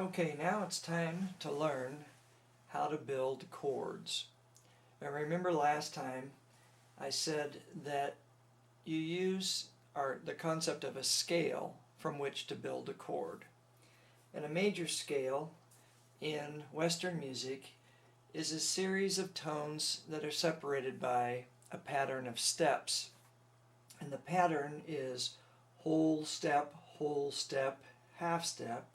Okay, now it's time to learn how to build chords. And remember last time I said that you use the concept of a scale from which to build a chord. And a major scale in Western music is a series of tones that are separated by a pattern of steps. And the pattern is whole step, half step,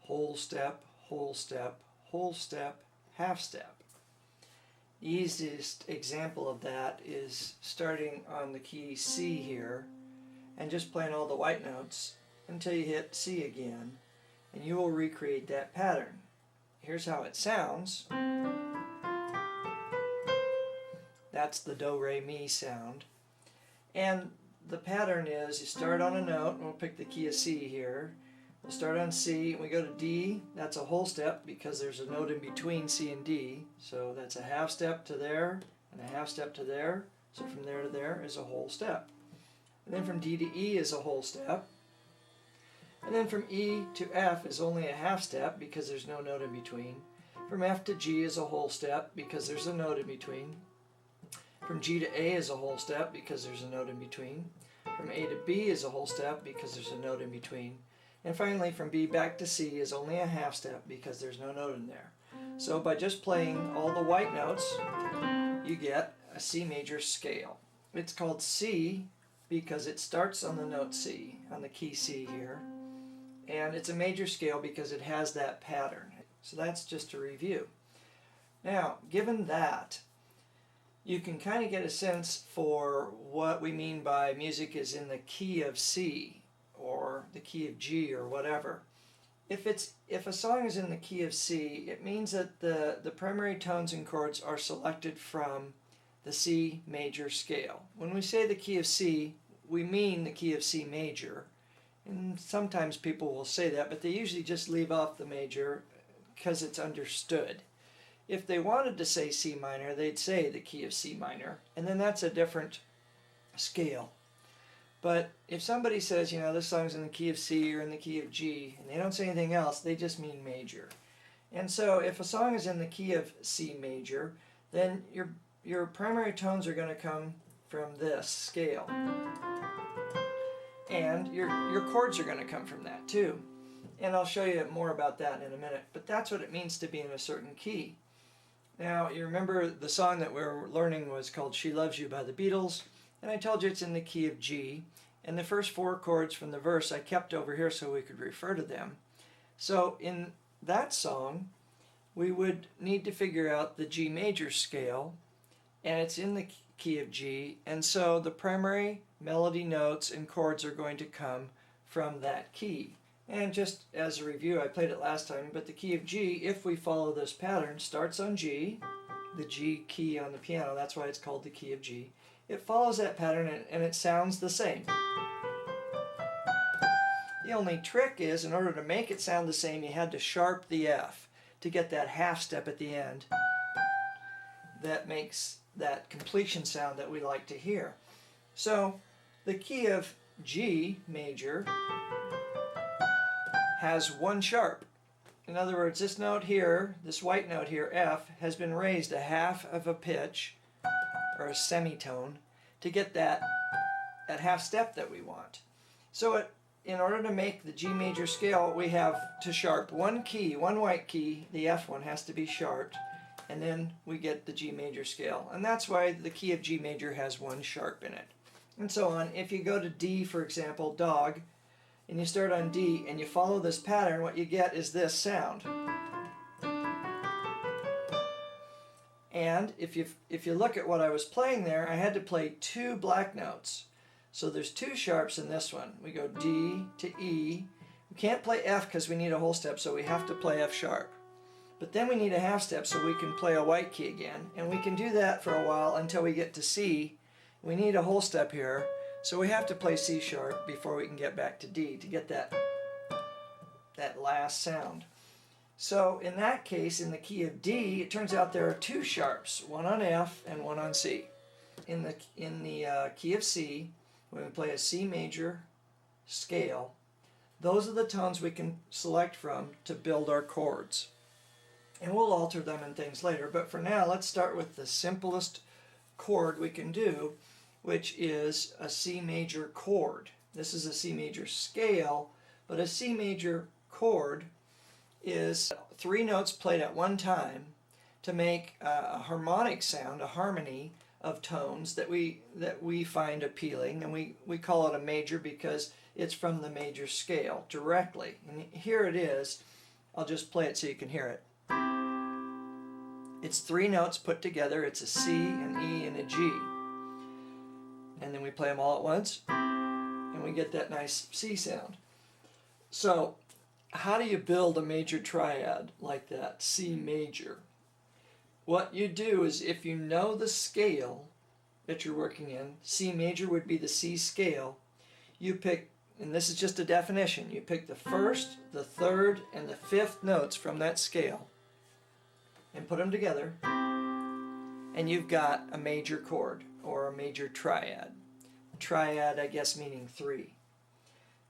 whole step, whole step, whole step, half step. The easiest example of that is starting on the key C here and just playing all the white notes until you hit C again, and you will recreate that pattern. Here's how it sounds. That's the do, re, mi sound. And the pattern is you start on a note, and we'll pick the key of C here. We'll start on C, and we go to D. That's a whole step because there's a note in between C and D. So that's a half step to there and a half step to there. So from there to there is a whole step. And then from D to E is a whole step. And then from E to F is only a half step because there's no note in between. From F to G is a whole step because there's a note in between. From G to A is a whole step because there's a note in between. From A to B is a whole step because there's a note in between. And finally, from B back to C is only a half step because there's no note in there. So by just playing all the white notes, you get a C major scale. It's called C because it starts on the note C, on the key C here. And it's a major scale because it has that pattern. So that's just a review. Now, given that, you can kind of get a sense for what we mean by music is in the key of C or the key of G or whatever. If a song is in the key of C, it means that the primary tones and chords are selected from the C major scale. When we say the key of C, we mean the key of C major. And sometimes people will say that, but they usually just leave off the major because it's understood. If they wanted to say C minor, they'd say the key of C minor, and then that's a different scale. But if somebody says, you know, this song's in the key of C or in the key of G, and they don't say anything else, they just mean major. And so if a song is in the key of C major, then your primary tones are going to come from this scale. And your chords are going to come from that too. And I'll show you more about that in a minute. But that's what it means to be in a certain key. Now, you remember the song that we were learning was called She Loves You by the Beatles. And I told you it's in the key of G. And the first four chords from the verse I kept over here so we could refer to them. So in that song, we would need to figure out the G major scale. And it's in the key of G. And so the primary melody notes and chords are going to come from that key. And just as a review, I played it last time, but the key of G, if we follow this pattern, starts on G, the G key on the piano, that's why it's called the key of G. It follows that pattern and it sounds the same. The only trick is, in order to make it sound the same, you had to sharp the F to get that half step at the end that makes that completion sound that we like to hear. So the key of G major has one sharp. In other words, this note here, this white note here, F, has been raised a half of a pitch, or a semitone, to get that half step that we want. So in order to make the G major scale, we have to sharp one key, one white key, the F one has to be sharped, and then we get the G major scale. And that's why the key of G major has one sharp in it. And so on. If you go to D, for example, dog, and you start on D and you follow this pattern, what you get is this sound. And if you look at what I was playing there, I had to play two black notes. So there's two sharps in this one. We go D to E. We can't play F because we need a whole step, so we have to play F sharp. But then we need a half step so we can play a white key again. And we can do that for a while until we get to C. We need a whole step here. So we have to play C sharp before we can get back to D to get that last sound. So in that case, in the key of D, it turns out there are two sharps, one on F and one on C. In the key of C, when we play a C major scale, Those are the tones we can select from to build our chords. And we'll alter them and things later, but for now let's start with the simplest chord we can do, which is a C major chord. This is a C major scale, but a C major chord is 3 notes played at one time to make a harmonic sound, a harmony of tones that we find appealing, and we call it a major because it's from the major scale directly. And here it is. I'll just play it so you can hear it. It's 3 notes put together. It's a C, an E, and a G. And then we play them all at once, and we get that nice C sound. So how do you build a major triad like that, C major? What you do is, if you know the scale that you're working in, C major would be the C scale, you pick, and this is just a definition, you pick the first, the third, and the fifth notes from that scale and put them together, and you've got a major chord, or a major triad. Triad, I guess, meaning 3.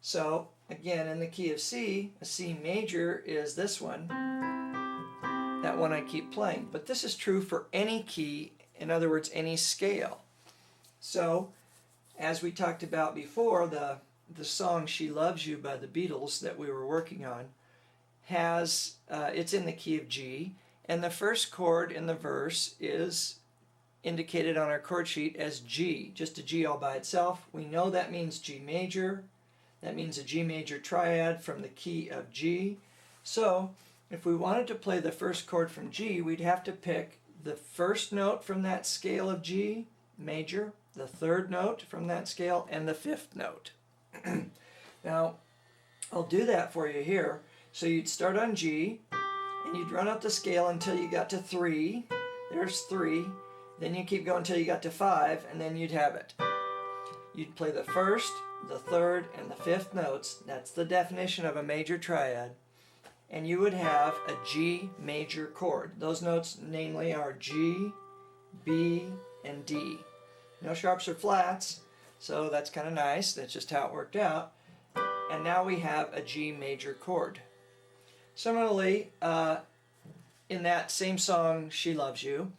So again, in the key of C, a C major is this one, that one I keep playing. But this is true for any key, in other words, any scale. So, as we talked about before, the song She Loves You by the Beatles that we were working on has, it's in the key of G, and the first chord in the verse is indicated on our chord sheet as G, just a G all by itself. We know that means G major. That means a G major triad from the key of G. So if we wanted to play the first chord from G, we'd have to pick the first note from that scale of G major, the third note from that scale, and the fifth note. Now, I'll do that for you here. So you'd start on G, and you'd run up the scale until you got to 3. There's 3. Then you keep going until you got to 5, and then you'd have it. You'd play the first, the third, and the fifth notes. That's the definition of a major triad. And you would have a G major chord. Those notes, namely, are G, B, and D. No sharps or flats, so that's kind of nice. That's just how it worked out. And now we have a G major chord. Similarly, in that same song, She Loves You,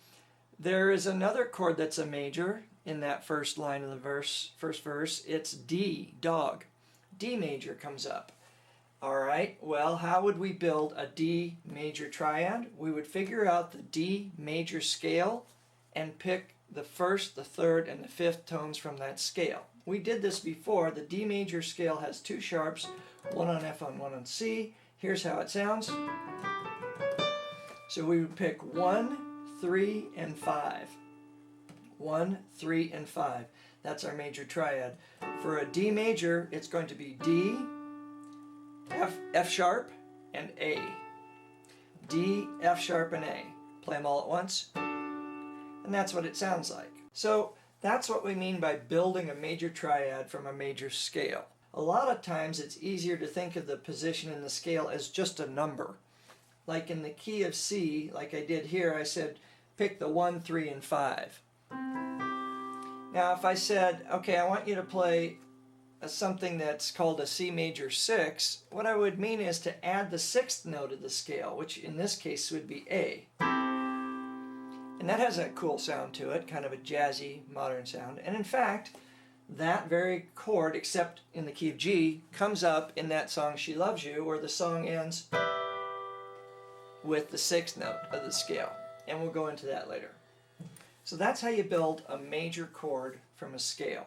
there is another chord that's a major in that first line of the first verse. It's D, dog. D major comes up. All right, well, how would we build a D major triad? We would figure out the D major scale and pick the first, the third, and the fifth tones from that scale. We did this before. The D major scale has 2 sharps, one on F and one on C. Here's how it sounds. So we would pick 1, 3, and 5. 1, 3, and 5. That's our major triad. For a D major, it's going to be D, F sharp, and A. D, F sharp, and A. Play them all at once. And that's what it sounds like. So that's what we mean by building a major triad from a major scale. A lot of times it's easier to think of the position in the scale as just a number. Like in the key of C, like I did here, I said pick the 1, 3, and 5. Now if I said, okay, I want you to play something that's called a C major 6, what I would mean is to add the 6th note of the scale, which in this case would be A. And that has a cool sound to it, kind of a jazzy, modern sound. And in fact, that very chord, except in the key of G, comes up in that song She Loves You, where the song ends with the 6th note of the scale. And we'll go into that later. So that's how you build a major chord from a scale.